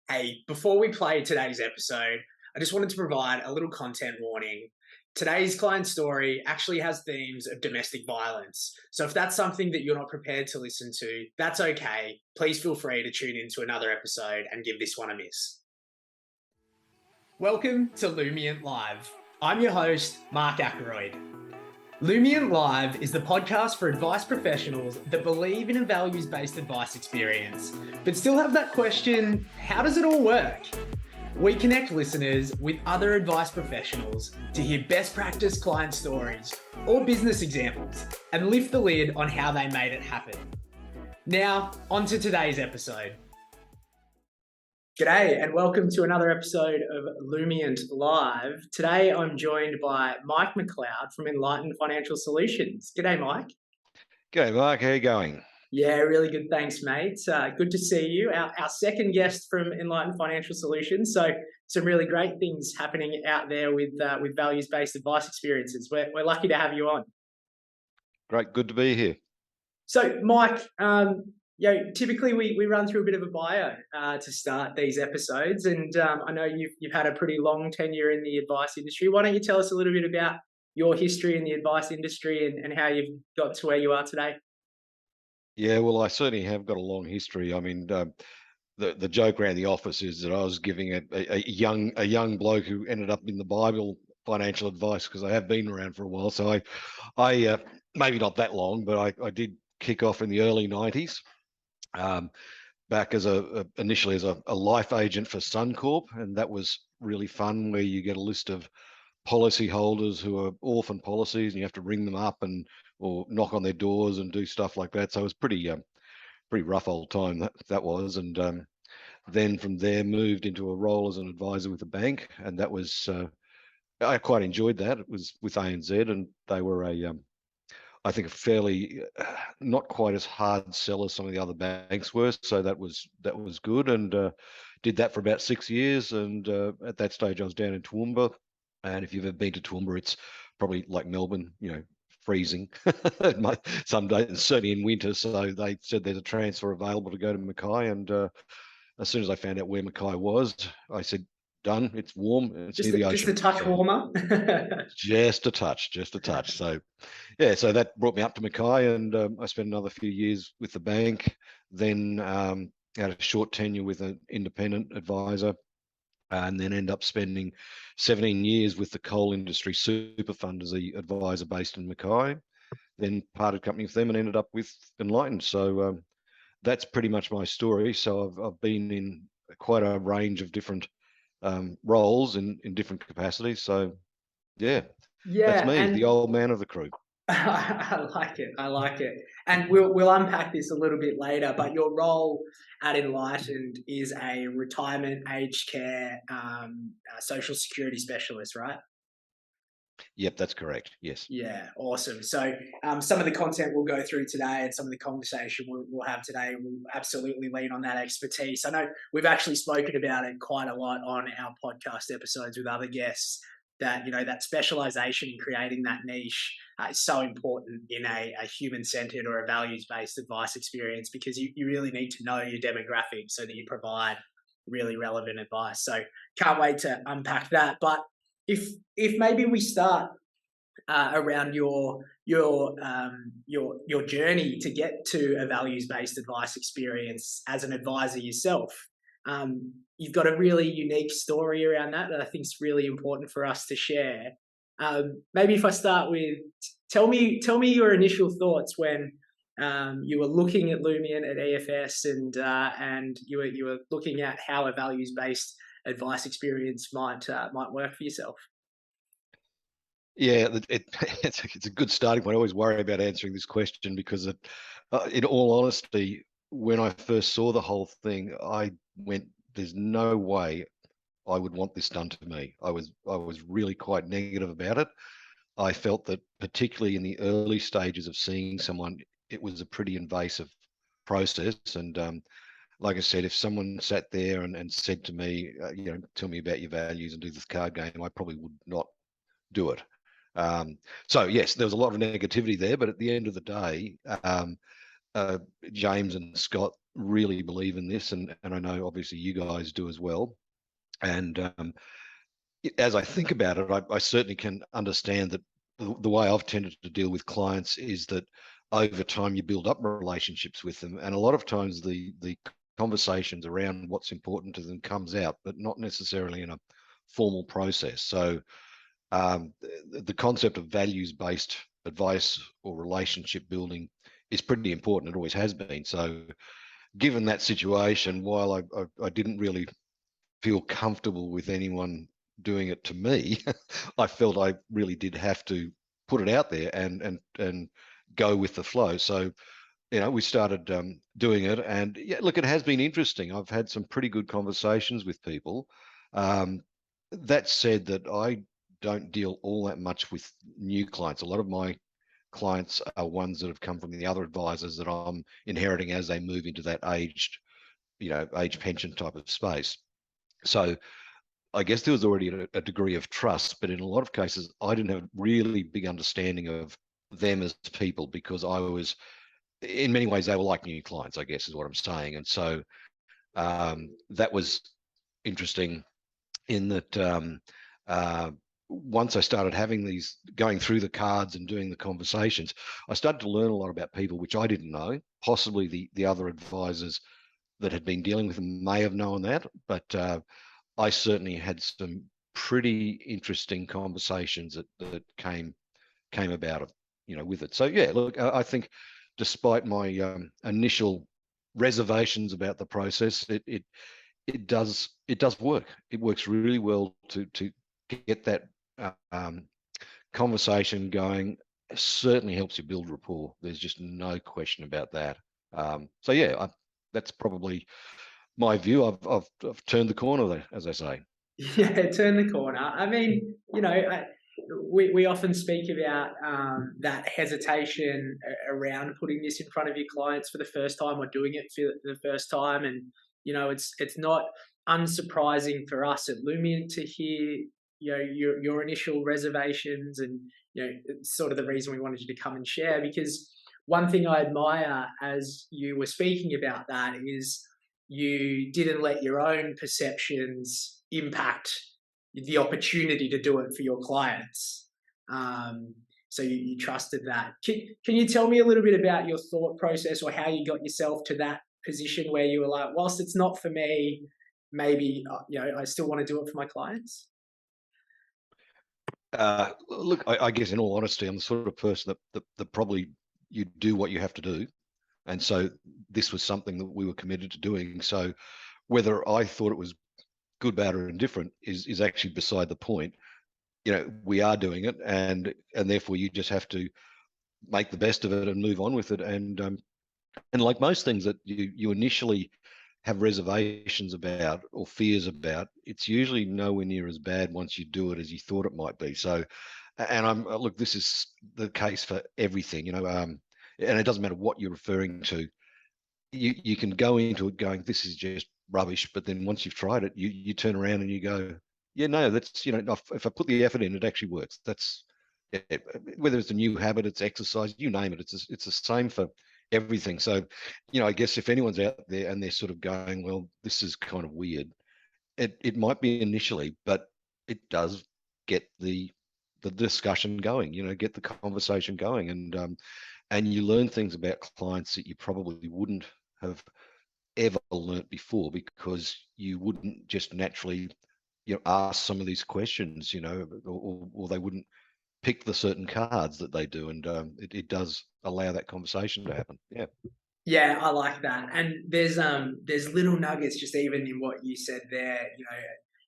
Hey, before we play today's episode, I just wanted to provide a little content warning. Today's client story actually has themes of domestic violence. So if that's something that you're not prepared to listen to, that's okay. Please feel free to tune into another episode and give this one a miss. Welcome to Lumient Live. I'm your host, Mark Ackroyd. Lumient Live is the podcast for advice professionals that believe in a values-based advice experience, but still have that question, how does it all work? We connect listeners with other advice professionals to hear best practice client stories or business examples and lift the lid on how they made it happen. Now, on to today's episode. G'day and welcome to another episode of Lumient Live. Today I'm joined by Mike Mcleod from Enlightened Financial Solutions. G'day, Mike. G'day, Mark. How are you going? Yeah, really good. Thanks, mate. Good to see you. Our second guest from Enlightened Financial Solutions. So some really great things happening out there with values-based advice experiences. We're lucky to have you on. Great. Good to be here. So, Mike, typically we run through a bit of a bio to start these episodes, and I know you've had a pretty long tenure in the advice industry. Why don't you tell us a little bit about your history in the advice industry and how you've got to where you are today? Yeah, well, I certainly have got a long history. I mean, the joke around the office is that I was giving a young bloke who ended up in the Bible financial advice, because I have been around for a while. So I maybe not that long, but I did kick off in the early 90s. Back as initially as a life agent for Suncorp, and that was really fun, where you get a list of policy holders who are orphan policies, and you have to ring them up or knock on their doors and do stuff like that. So it was pretty rough old time that was. And then from there moved into a role as an advisor with a bank, and that was I quite enjoyed that. It was with ANZ, and they were I think a fairly not quite as hard sell as some of the other banks were. So that was good, and did that for about 6 years. And at that stage, I was down in Toowoomba. And if you've ever been to Toowoomba, it's probably like Melbourne, freezing some days, and certainly in winter. So they said there's a transfer available to go to Mackay. And as soon as I found out where Mackay was, I said, done. It's warm. It's near the ocean. Just a touch warmer. Just a touch. So, yeah, so that brought me up to Mackay, and I spent another few years with the bank. Then had a short tenure with an independent advisor, and then end up spending 17 years with the coal industry super fund as the advisor based in Mackay. Then parted company with them and ended up with Enlightened. So that's pretty much my story. So I've been in quite a range of different roles in different capacities. So yeah, that's me, the old man of the crew. I like it. And we'll unpack this a little bit later, but your role at Enlightened is a retirement aged care social security specialist, right? Yep, that's correct. Yes. Yeah, awesome. So some of the content we'll go through today and some of the conversation we'll have today will absolutely lean on that expertise. I know we've actually spoken about it quite a lot on our podcast episodes with other guests, that that specialization in creating that niche is so important in a human-centered or a values-based advice experience, because you really need to know your demographic so that you provide really relevant advice. So can't wait to unpack that. But if maybe we start around your journey to get to a values-based advice experience as an advisor yourself. You've got a really unique story around that I think is really important for us to share. Maybe if I start with, tell me your initial thoughts when you were looking at Lumient at EFS and you were looking at how a values-based advice experience might work for yourself. Yeah, it's a good starting point. I always worry about answering this question because, in all honesty, when I first saw the whole thing, I went, "There's no way I would want this done to me." I was really quite negative about it. I felt that particularly in the early stages of seeing someone, it was a pretty invasive process. And like I said, if someone sat there and said to me, tell me about your values and do this card game, I probably would not do it. So yes, there was a lot of negativity there, but at the end of the day, James and Scott really believe in this, and I know obviously you guys do as well. And as I think about it, I certainly can understand that the way I've tended to deal with clients is that over time you build up relationships with them, and a lot of times the conversations around what's important to them comes out, but not necessarily in a formal process. So the concept of values-based advice or relationship building is pretty important. It always has been. So given that situation, while I didn't really feel comfortable with anyone doing it to me, I felt I really did have to put it out there and go with the flow. So we started doing it, and yeah, look, it has been interesting. I've had some pretty good conversations with people. Um, that said, that I don't deal all that much with new clients. A lot of my clients are ones that have come from the other advisors that I'm inheriting as they move into that age pension type of space. So I guess there was already a degree of trust, but in a lot of cases, I didn't have a really big understanding of them as people, because I was, in many ways, they were like new clients, I guess is what I'm saying. And so that was interesting in that once I started going through the cards and doing the conversations, I started to learn a lot about people, which I didn't know. Possibly the other advisors that had been dealing with them may have known that, but I certainly had some pretty interesting conversations that came about, with it. So yeah, look, I think despite my initial reservations about the process, it does work. It works really well to get that um, conversation going. It certainly helps you build rapport. There's just no question about that. So yeah, that's probably my view. I've turned the corner there, as I say. Yeah, turn the corner. I mean, we often speak about that hesitation around putting this in front of your clients for the first time or doing it for the first time, and it's not unsurprising for us at Lumiant to hear your initial reservations, and it's sort of the reason we wanted you to come and share, because one thing I admire as you were speaking about that is you didn't let your own perceptions impact the opportunity to do it for your clients. So you trusted that. Can you tell me a little bit about your thought process, or how you got yourself to that position where you were like, whilst it's not for me, maybe I still want to do it for my clients? Look, I guess in all honesty, I'm the sort of person that probably you do what you have to do. And so this was something that we were committed to doing. So whether I thought it was good, bad, or indifferent is actually beside the point. We are doing it, and therefore you just have to make the best of it and move on with it. And like most things that you initially have reservations about or fears about, it's usually nowhere near as bad once you do it as you thought it might be. So, and look, this is the case for everything, and it doesn't matter what you're referring to. You can go into it going, this is just rubbish, but then once you've tried it, you turn around and you go, yeah, no, that's if I put the effort in, it actually works. That's whether it's a new habit, it's exercise, you name it. It's the same for everything. So, I guess if anyone's out there and they're sort of going, well, this is kind of weird, it might be initially, but it does get the discussion going, get the conversation going, and you learn things about clients that you probably wouldn't have ever learnt before, because you wouldn't just naturally ask some of these questions, or they wouldn't pick the certain cards that they do, and it does allow that conversation to happen. Yeah. Yeah, I like that. And there's little nuggets just even in what you said there,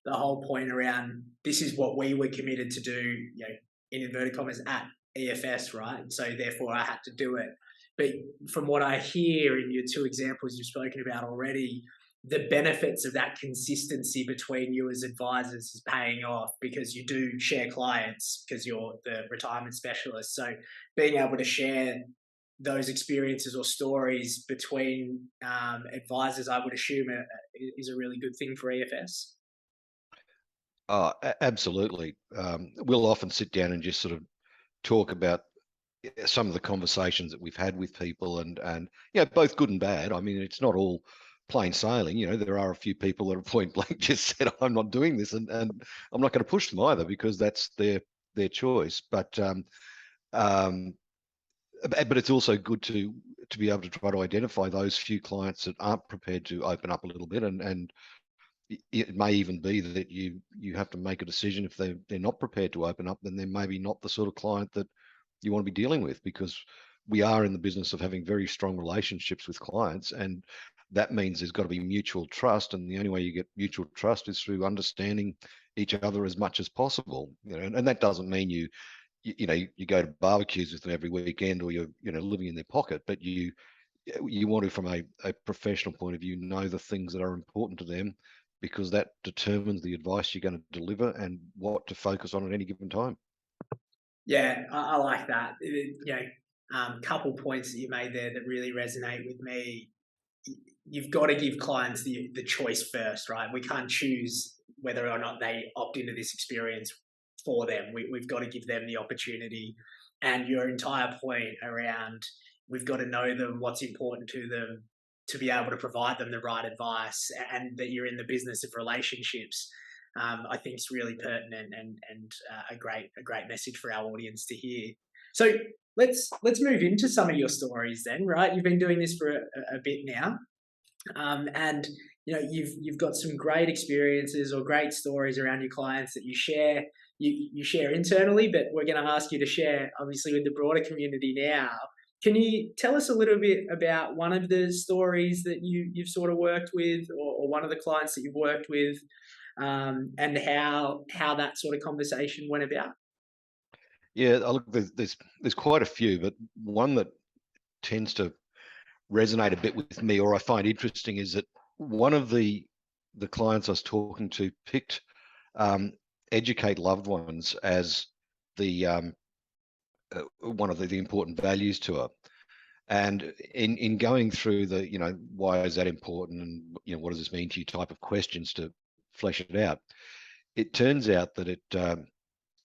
the whole point around this is what we were committed to do, in inverted commas at EFS, right? So therefore I had to do it. But from what I hear in your two examples you've spoken about already, the benefits of that consistency between you as advisors is paying off, because you do share clients because you're the retirement specialist. So being able to share those experiences or stories between advisors, I would assume, is a really good thing for EFS. Absolutely. We'll often sit down and just sort of talk about some of the conversations that we've had with people, and both good and bad. I mean, it's not all plain sailing. There are a few people that are point blank just said, I'm not doing this, and I'm not going to push them either, because that's their choice. But it's also good to be able to try to identify those few clients that aren't prepared to open up a little bit, and it may even be that you have to make a decision. If they're not prepared to open up, then they're maybe not the sort of client that you want to be dealing with, because we are in the business of having very strong relationships with clients, and that means there's got to be mutual trust, and the only way you get mutual trust is through understanding each other as much as possible. And that doesn't mean you go to barbecues with them every weekend, or you're living in their pocket, but you want to, from a professional point of view, know the things that are important to them, because that determines the advice you're going to deliver and what to focus on at any given time. Yeah, I like that. Couple points that you made there that really resonate with me. You've got to give clients the choice first, right? We can't choose whether or not they opt into this experience for them. We've got to give them the opportunity. And your entire point around, we've got to know them, what's important to them, to be able to provide them the right advice, and that you're in the business of relationships. I think is really pertinent, and a great message for our audience to hear. So let's move into some of your stories then, right? You've been doing this for a bit now, and you've got some great experiences or great stories around your clients that you share. You share internally, but we're going to ask you to share, obviously, with the broader community now. Can you tell us a little bit about one of the stories that you've sort of worked with, or one of the clients that you've worked with, and how that sort of conversation went about? Yeah, look, there's quite a few, but one that tends to resonate a bit with me, or I find interesting, is that one of the clients I was talking to picked educate loved ones as the one of the important values to her. And in going through the, why is that important, and what does this mean to you type of questions to flesh it out, it turns out that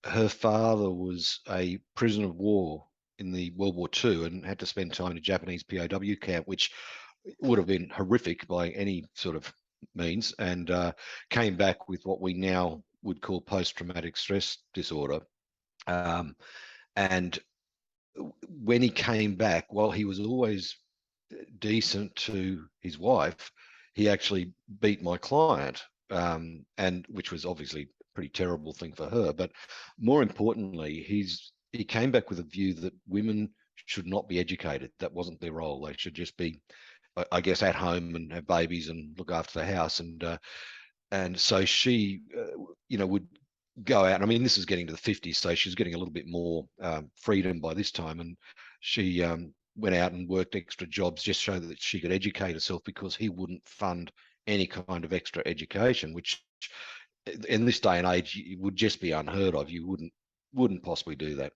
her father was a prisoner of war in the World War II, and had to spend time in a Japanese POW camp, which would have been horrific by any sort of means, and came back with what we now would call post-traumatic stress disorder. And when he came back, while he was always decent to his wife, he actually beat my client, and which was obviously a pretty terrible thing for her. But more importantly, he came back with a view that women should not be educated. That wasn't their role. They should just be, I guess, at home and have babies and look after the house. And so she, would go out. I mean, this is getting to the 50s, so she's getting a little bit more freedom by this time. And she went out and worked extra jobs just so that she could educate herself, because he wouldn't fund any kind of extra education, which in this day and age would just be unheard of. You wouldn't possibly do that.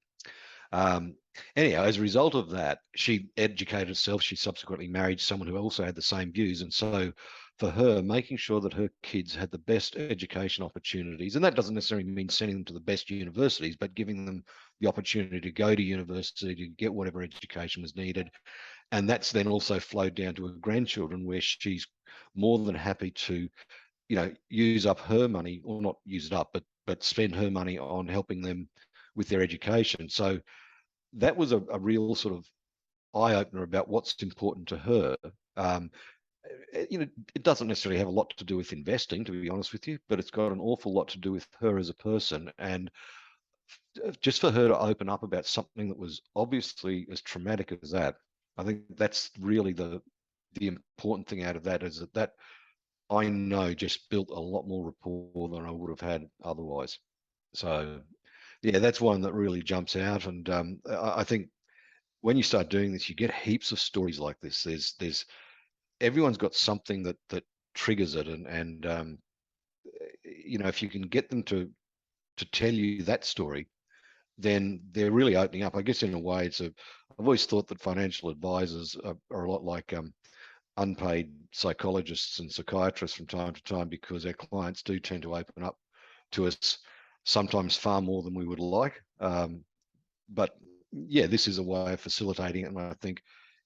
Anyhow, as a result of that, she educated herself. She subsequently married someone who also had the same views. And so for her, making sure that her kids had the best education opportunities, and that doesn't necessarily mean sending them to the best universities, but giving them the opportunity to go to university, to get whatever education was needed. And that's then also flowed down to her grandchildren, where she's more than happy to, use up her money, or not use it up, but spend her money on helping them with their education. So that was a real sort of eye opener about what's important to her. It doesn't necessarily have a lot to do with investing, to be honest with you, but it's got an awful lot to do with her as a person. And just for her to open up about something that was obviously as traumatic as that, I think that's really the important thing out of that, is that I know just built a lot more rapport than I would have had otherwise. So yeah, that's one that really jumps out. And I think when you start doing this, you get heaps of stories like this. There's everyone's got something that triggers it, and if you can get them to tell you that story, then they're really opening up. I guess in a way, I've always thought that financial advisors are a lot like unpaid psychologists and psychiatrists from time to time, because our clients do tend to open up to us sometimes far more than we would like. But yeah, this is a way of facilitating it. And I think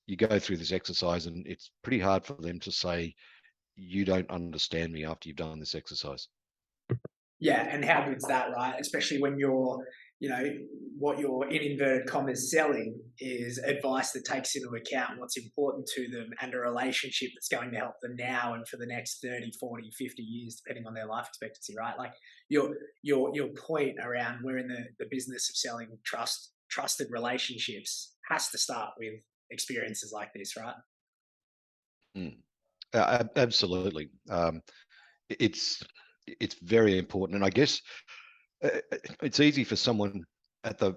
you go through this exercise and it's pretty hard for them to say, you don't understand me after you've done this exercise. Yeah, and how good's that, right? Especially when you're, what you're in inverted commas selling is advice that takes into account what's important to them and a relationship that's going to help them now and for the next 30, 40, 50 years, depending on their life expectancy, right? Like your point around we're in the business of selling trusted relationships has to start with experiences like this, right? Mm. Absolutely. It's it's very important, and I guess it's easy for someone at the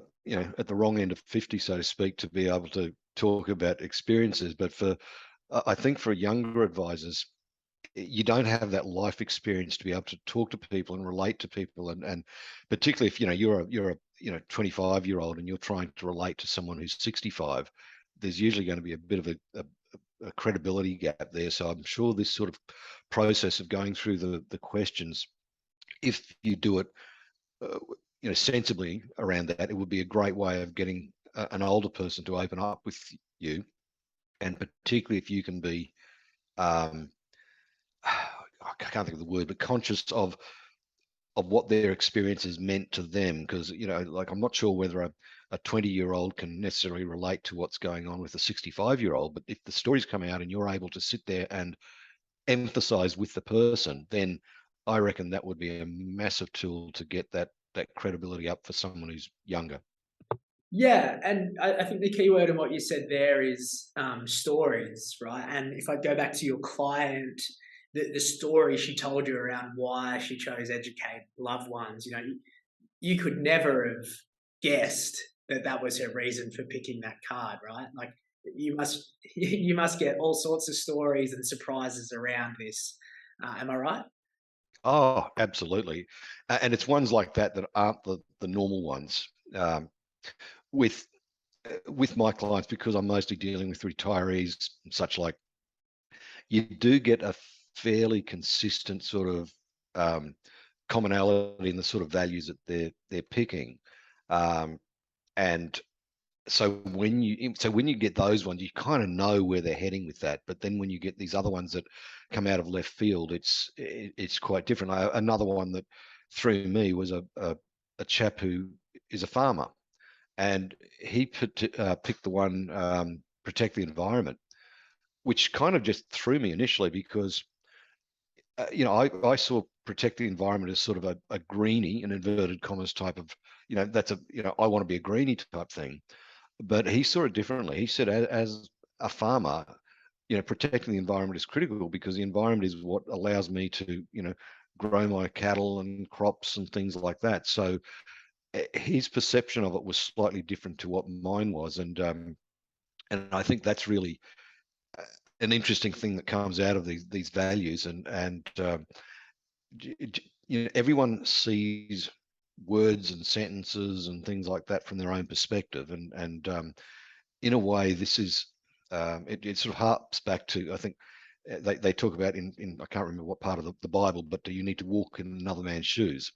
at the wrong end of 50, so to speak, to be able to talk about experiences. But for I think for younger advisors, you don't have that life experience to be able to talk to people and relate to people, and particularly if you're a 25-year-old and you're trying to relate to someone who's 65, there's usually going to be a bit of a credibility gap there. So I'm sure this sort of process of going through the questions, if you do it uh, sensibly around that, it would be a great way of getting an older person to open up with you, and particularly if you can be um, I can't think of the word, but conscious of what their experience is meant to them. Because like, I'm not sure whether a 20-year-old can necessarily relate to what's going on with a 65-year-old, but if the stories come out and you're able to sit there and emphasize with the person, then I reckon that would be a massive tool to get that credibility up for someone who's younger. Yeah, and I think the key word in what you said there is stories, right? And if I go back to your client, the story she told you around why she chose educate loved ones, you could never have guessed that that was her reason for picking that card, right? Like you must you must get all sorts of stories and surprises around this. Am I right? Oh, absolutely. And it's ones like that that aren't the normal ones. With with my clients, because I'm mostly dealing with retirees and such, like, you do get a fairly consistent sort of um, commonality in the sort of values that they're picking. Um, and so when you get those ones, you kind of know where they're heading with that. But then when you get these other ones that come out of left field, it's quite different. Another one that threw me was a chap who is a farmer, and he picked the one, protect the environment, which kind of just threw me initially because I saw protect the environment as sort of a greenie, an inverted commas type of, that's I want to be a greenie type thing. But he saw it differently. He said, as a farmer, protecting the environment is critical because the environment is what allows me to, grow my cattle and crops and things like that. So his perception of it was slightly different to what mine was, and I think that's really an interesting thing that comes out of these values, and everyone sees words and sentences and things like that from their own perspective, and in a way, this is it sort of harps back to, I think, they talk about in I can't remember what part of the Bible, but do you need to walk in another man's shoes?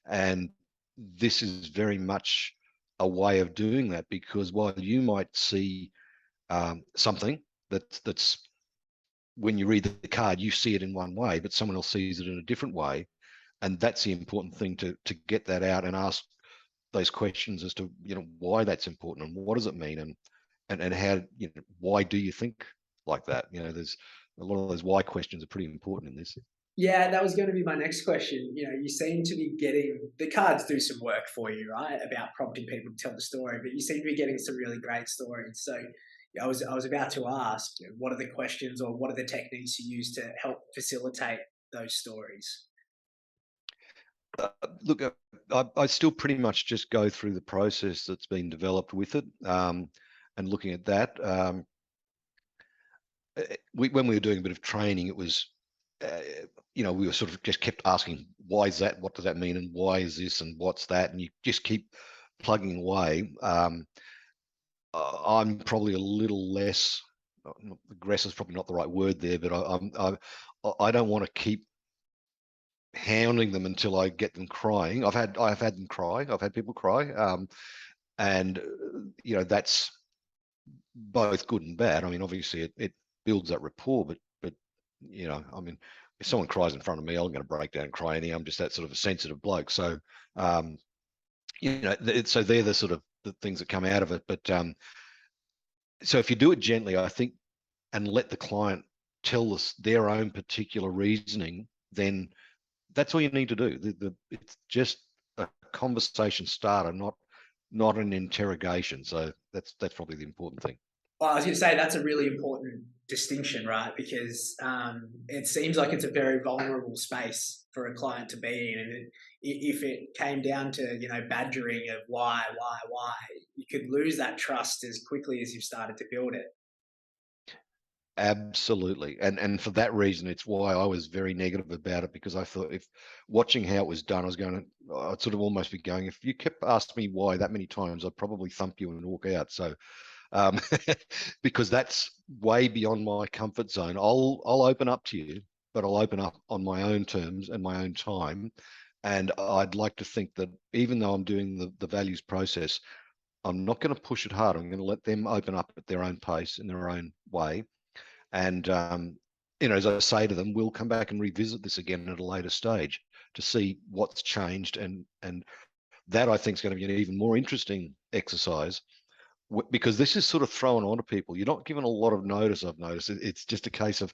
And this is very much a way of doing that, because while you might see something that's when you read the card, you see it in one way, but someone else sees it in a different way, and that's the important thing, to get that out and ask those questions as to why that's important and what does it mean, and how, why do you think like that? There's a lot of those why questions are pretty important in this. Yeah, that was going to be my next question. You seem to be getting the cards do some work for you, right? About prompting people to tell the story, but you seem to be getting some really great stories. So I was about to ask, what are the questions or what are the techniques you use to help facilitate those stories? Look, I still pretty much just go through the process that's been developed with it, and looking at that. When we were doing a bit of training, it was, uh, we were sort of just kept asking, why is that? What does that mean? And why is this? And what's that? And you just keep plugging away. I'm probably a little less aggressive, is probably not the right word there, but I don't want to keep hounding them until I get them crying. I've had them cry. I've had people cry. And that's both good and bad. I mean, obviously it builds that rapport, but I mean, if someone cries in front of me, I'm going to break down and cry anyhow. I'm just that sort of a sensitive bloke. So um, so they're the sort of the things that come out of it. But so if you do it gently, I think, and let the client tell us their own particular reasoning, then that's all you need to do. It's just a conversation starter, not an interrogation. So that's probably the important thing. Well, I was going to say that's a really important distinction, right? Because it seems like it's a very vulnerable space for a client to be in, and if it came down to badgering of why, you could lose that trust as quickly as you've started to build it. Absolutely. And for that reason, it's why I was very negative about it, because I thought, if watching how it was done, I'd sort of almost be going, if you kept asking me why that many times, I'd probably thump you and walk out. So um, because that's way beyond my comfort zone. I'll open up to you, but I'll open up on my own terms and my own time. And I'd like to think that even though I'm doing the values process, I'm not going to push it hard. I'm going to let them open up at their own pace in their own way. And as I say to them, we'll come back and revisit this again at a later stage to see what's changed, and that I think is going to be an even more interesting exercise, because this is sort of thrown onto people. You're not given a lot of notice. I've noticed it's just a case of,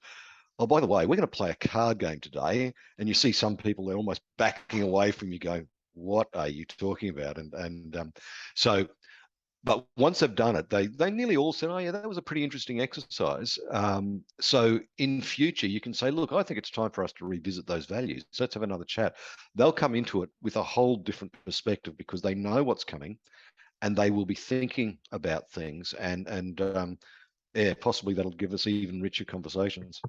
oh, by the way, we're going to play a card game today, and you see some people, they're almost backing away from you, going, what are you talking about? So but once they've done it, they nearly all said, oh yeah, that was a pretty interesting exercise. So in future, you can say, look, I think it's time for us to revisit those values. So let's have another chat. They'll come into it with a whole different perspective, because they know what's coming, and they will be thinking about things, and yeah, possibly that'll give us even richer conversations.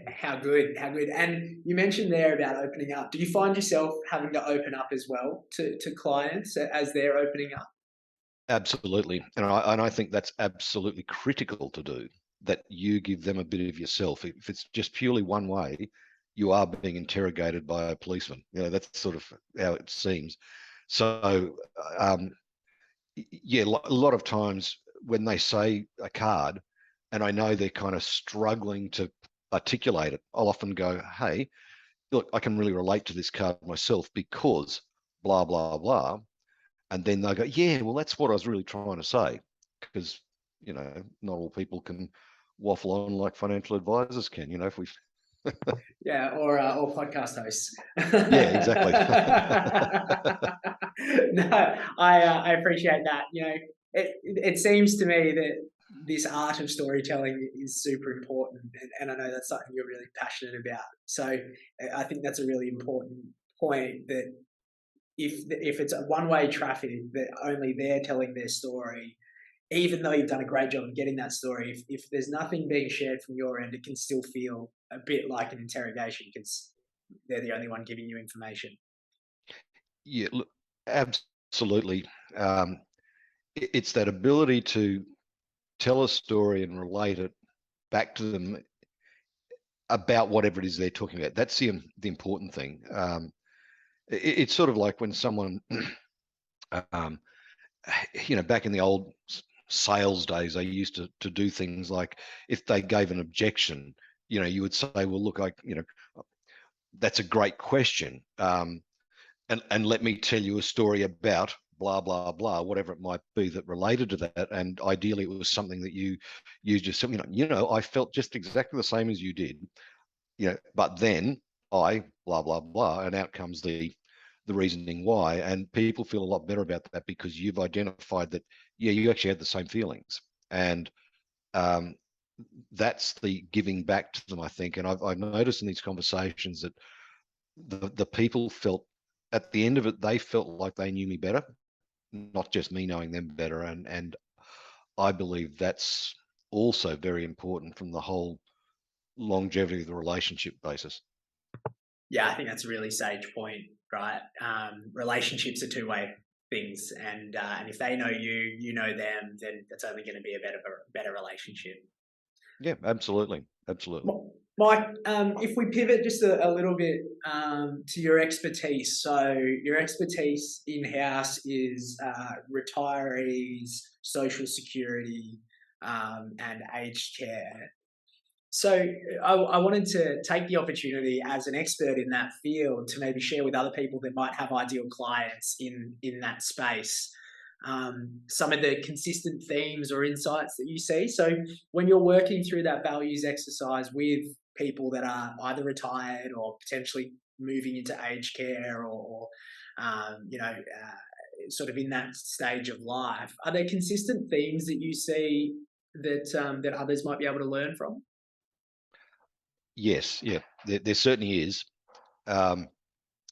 How good, how good. And you mentioned there about opening up. Do you find yourself having to open up as well to clients as they're opening up? Absolutely. And I think that's absolutely critical to do, that you give them a bit of yourself. If it's just purely one way, you are being interrogated by a policeman. That's sort of how it seems. So, yeah, a lot of times when they say a card, and I know they're kind of struggling to articulate it, I'll often go, hey, look, I can really relate to this card myself because blah, blah, blah. And then they'll go, yeah, well, that's what I was really trying to say. Because, not all people can waffle on like financial advisors can, if we. Yeah, or podcast hosts. Yeah, exactly. No, I appreciate that. It seems to me that this art of storytelling is super important, and I know that's something you're really passionate about. So I think that's a really important point, that if it's a one-way traffic, that only they're telling their story, even though you've done a great job of getting that story, if there's nothing being shared from your end, it can still feel a bit like an interrogation, because they're the only one giving you information. Yeah, look, absolutely. It's that ability to tell a story and relate it back to them about whatever it is they're talking about. That's the important thing. It's sort of like when someone, um, back in the old sales days, they used to do things like, if they gave an objection, you would say, well, look, that's a great question. And let me tell you a story about blah, blah, blah, whatever it might be that related to that. And ideally it was something that you just, I felt just exactly the same as you did, but then I blah, blah, blah, and out comes the reasoning why. And people feel a lot better about that, because you've identified that, yeah, you actually had the same feelings. And um, that's the giving back to them, I think. And I've noticed in these conversations that the people felt, at the end of it, they felt like they knew me better, not just me knowing them better. And I believe that's also very important from the whole longevity of the relationship basis. Yeah, I think that's a really sage point, right? Relationships are two-way things, and if they know you, you know them, then it's only going to be a better relationship. Yeah, absolutely. Absolutely. Mike, if we pivot just a little bit to your expertise, so your expertise in-house is retirees, social security, and aged care. So I wanted to take the opportunity as an expert in that field to maybe share with other people that might have ideal clients in that space some of the consistent themes or insights that you see. So when you're working through that values exercise with people that are either retired or potentially moving into aged care or sort of in that stage of life, are there consistent themes that you see that others might be able to learn from? Yes, yeah, there certainly is. Um,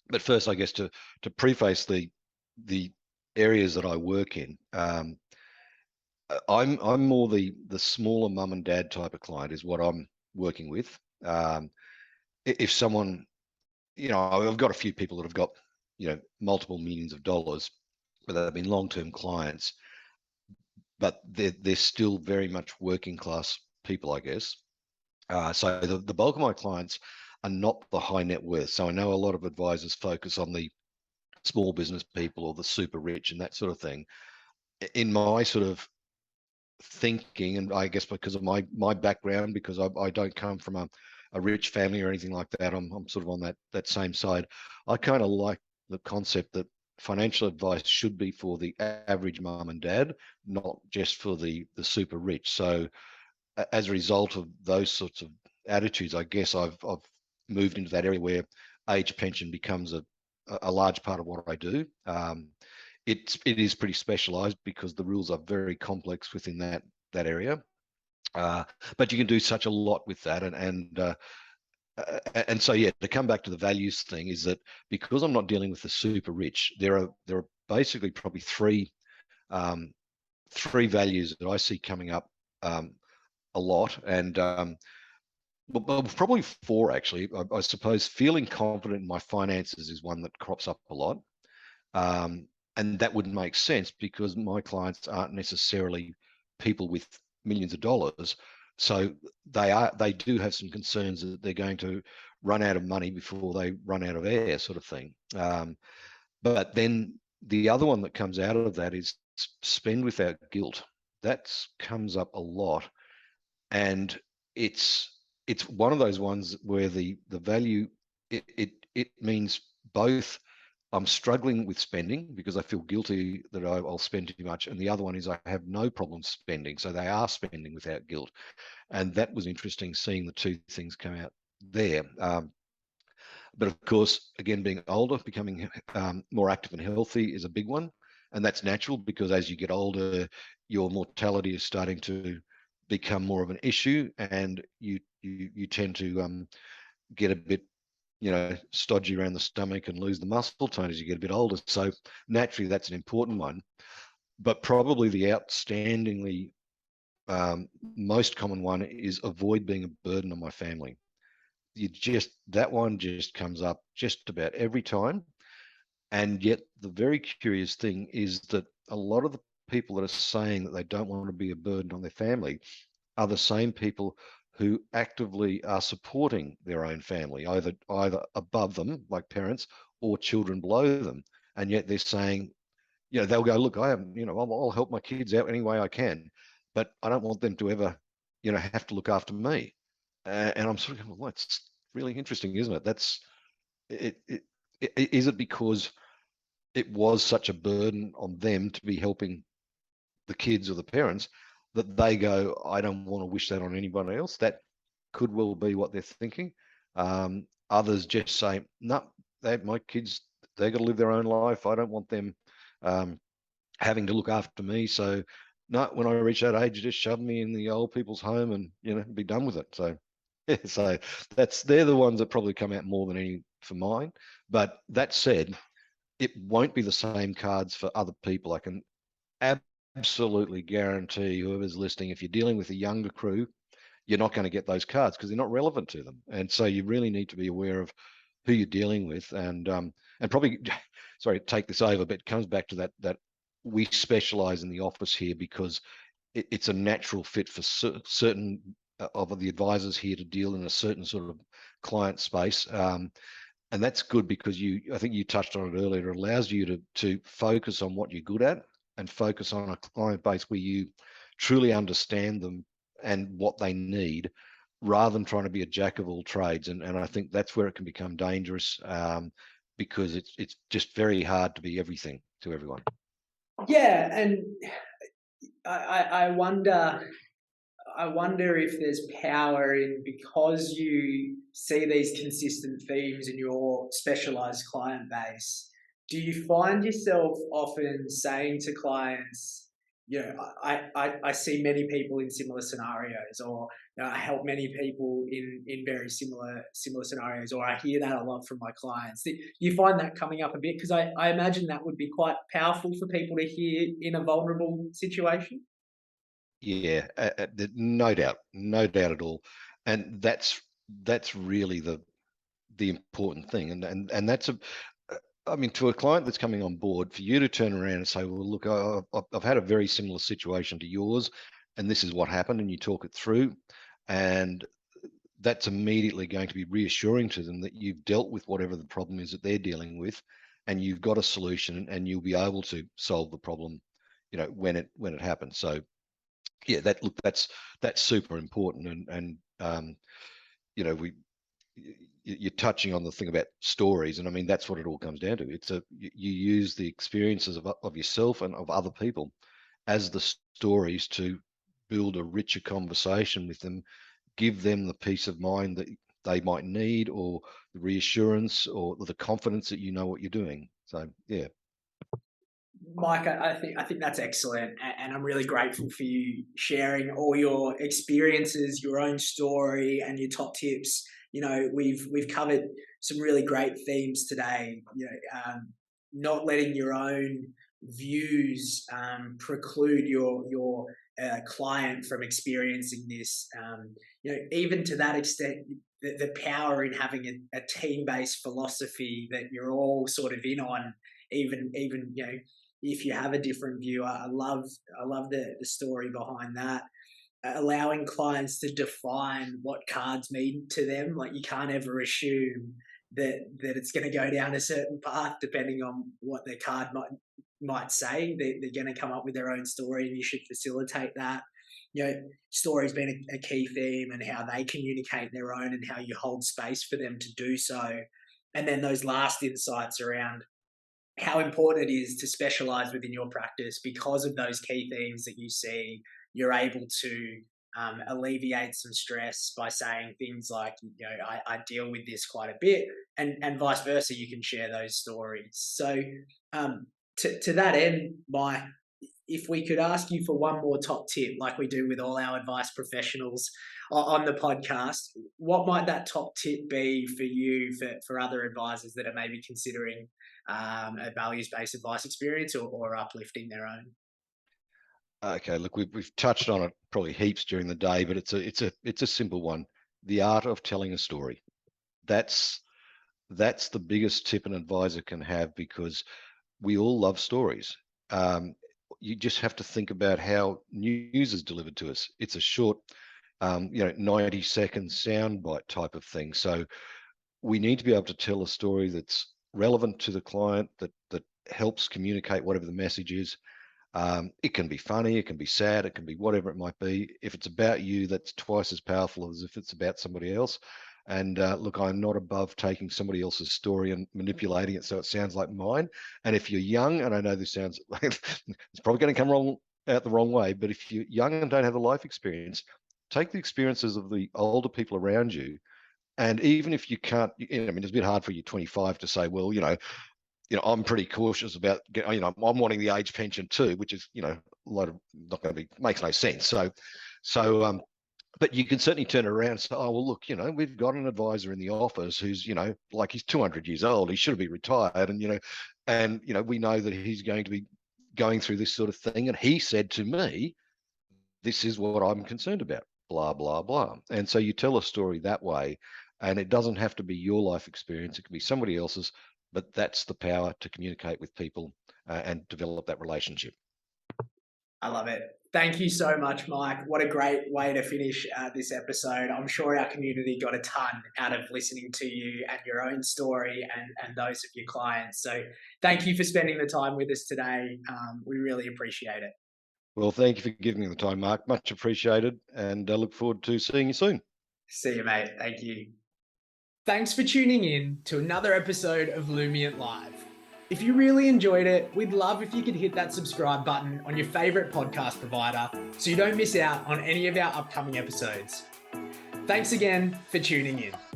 but first, I guess to preface the areas that I work in, I'm more the smaller mum and dad type of client is what I'm working with. If someone, I've got a few people that have got, multiple millions of dollars, but they've been long-term clients, but they're still very much working class people, I guess. So the bulk of my clients are not the high net worth. So I know a lot of advisors focus on the small business people or the super rich and that sort of thing. In my sort of thinking, and I guess because of my background, because I don't come from a rich family or anything like that, I'm sort of on that same side. I kind of like the concept that financial advice should be for the average mum and dad, not just for the super rich. So as a result of those sorts of attitudes, I guess I've moved into that area where age pension becomes a large part of what I do. It is pretty specialized because the rules are very complex within that area. But you can do such a lot with that, and so yeah, to come back to the values thing is that because I'm not dealing with the super rich, there are basically probably three values that I see coming up a lot, and well, probably four actually. I suppose feeling confident in my finances is one that crops up a lot. And that would make sense because my clients aren't necessarily people with millions of dollars. So they do have some concerns that they're going to run out of money before they run out of air, sort of thing. But then the other one that comes out of that is spend without guilt. That comes up a lot, and it's one of those ones where the value it means both. I'm struggling with spending because I feel guilty that I'll spend too much, and the other one is I have no problem spending, so they are spending without guilt, and that was interesting seeing the two things come out there. But of course, again, being older, becoming more active and healthy is a big one, and that's natural because as you get older, your mortality is starting to become more of an issue, and you tend to get a bit stodgy around the stomach and lose the muscle tone as you get a bit older. So naturally, that's an important one. But probably the outstandingly most common one is avoid being a burden on my family. That one just comes up just about every time. And yet the very curious thing is that a lot of the people that are saying that they don't want to be a burden on their family are the same people who actively are supporting their own family, either above them, like parents, or children below them. And yet they're saying, they'll go, look, I am, I'll help my kids out any way I can, but I don't want them to ever, have to look after me. And I'm sort of going, well, that's really interesting, isn't it? Is it because it was such a burden on them to be helping the kids or the parents that they go, I don't want to wish that on anybody else? That could well be what they're thinking. Others just say, no, my kids, they got to live their own life. I don't want them having to look after me. So no, when I reach that age, just shove me in the old people's home and, be done with it. So, yeah, so they're the ones that probably come out more than any for mine. But that said, it won't be the same cards for other people. I can absolutely guarantee whoever's listening, if you're dealing with a younger crew, you're not going to get those cards because they're not relevant to them. And so you really need to be aware of who you're dealing with, and probably, sorry, take this over, but it comes back to that we specialize in the office here because it's a natural fit for certain of the advisors here to deal in a certain sort of client space. And that's good because I think you touched on it earlier, it allows you to focus on what you're good at and focus on a client base where you truly understand them and what they need, rather than trying to be a jack of all trades. And I think that's where it can become dangerous, because it's just very hard to be everything to everyone. Yeah, and I wonder if there's power in, because you see these consistent themes in your specialized client base, do you find yourself often saying to clients, I see many people in similar scenarios, or I help many people in very similar scenarios, or I hear that a lot from my clients. Do you find that coming up a bit? Because I imagine that would be quite powerful for people to hear in a vulnerable situation. Yeah, no doubt, no doubt at all. And that's really the important thing. And that's I mean, to a client that's coming on board, for you to turn around and say, well, look, I've had a very similar situation to yours, and this is what happened, and you talk it through, and that's immediately going to be reassuring to them that you've dealt with whatever the problem is that they're dealing with, and you've got a solution, and you'll be able to solve the problem, when it happens. So yeah, that's super important. And we you're touching on the thing about stories, and I mean that's what it all comes down to. You use the experiences of yourself and of other people as the stories to build a richer conversation with them, give them the peace of mind that they might need, or the reassurance, or the confidence that you know what you're doing. So yeah. Mike, I think that's excellent, and I'm really grateful for you sharing all your experiences, your own story, and your top tips. We've covered some really great themes today. Not letting your own views preclude your client from experiencing this. Even to that extent, the power in having a team-based philosophy that you're all sort of in on, even if you have a different view. I love the story behind that. Allowing clients to define what cards mean to them. Like, you can't ever assume that it's going to go down a certain path depending on what their card might say. They're going to come up with their own story, and you should facilitate that. Story's been a key theme, and how they communicate their own, and how you hold space for them to do so. And then those last insights around how important it is to specialize within your practice. Because of those key themes that you see, you're able to alleviate some stress by saying things like, I deal with this quite a bit, and vice versa. You can share those stories. So, to that end, Mike, if we could ask you for one more top tip, like we do with all our advice professionals on the podcast, what might that top tip be for you, for other advisors that are maybe considering a values-based advice experience, or uplifting their own? Okay, look, we've touched on it probably heaps during the day, but it's a simple one. The art of telling a story. That's the biggest tip an advisor can have, because we all love stories. You just have to think about how news is delivered to us. It's a short, 90-second soundbite type of thing. So we need to be able to tell a story that's relevant to the client, that helps communicate whatever the message is. It can be funny, it can be sad, it can be whatever it might be. If it's about you, that's twice as powerful as if it's about somebody else. And look, I'm not above taking somebody else's story and manipulating it so it sounds like mine. And if you're young, and I know this sounds like it's probably going to come out the wrong way, but if you're young and don't have a life experience, take the experiences of the older people around you. And even if you can't, I mean, it's a bit hard for you 25 to say, well, I'm pretty cautious about, I'm wanting the age pension too, which is, a lot of not going to be, makes no sense. So, but you can certainly turn around and say, oh, well, look, we've got an advisor in the office who's, like he's 200 years old, he should be retired. And, we know that he's going to be going through this sort of thing. And he said to me, this is what I'm concerned about, blah, blah, blah. And so you tell a story that way, and it doesn't have to be your life experience. It can be somebody else's, but that's the power to communicate with people and develop that relationship. I love it. Thank you so much, Mike. What a great way to finish this episode. I'm sure our community got a ton out of listening to you and your own story and those of your clients. So thank you for spending the time with us today. We really appreciate it. Well, thank you for giving me the time, Mark. Much appreciated, and I look forward to seeing you soon. See you, mate. Thank you. Thanks for tuning in to another episode of Lumient Live. If you really enjoyed it, we'd love if you could hit that subscribe button on your favorite podcast provider so you don't miss out on any of our upcoming episodes. Thanks again for tuning in.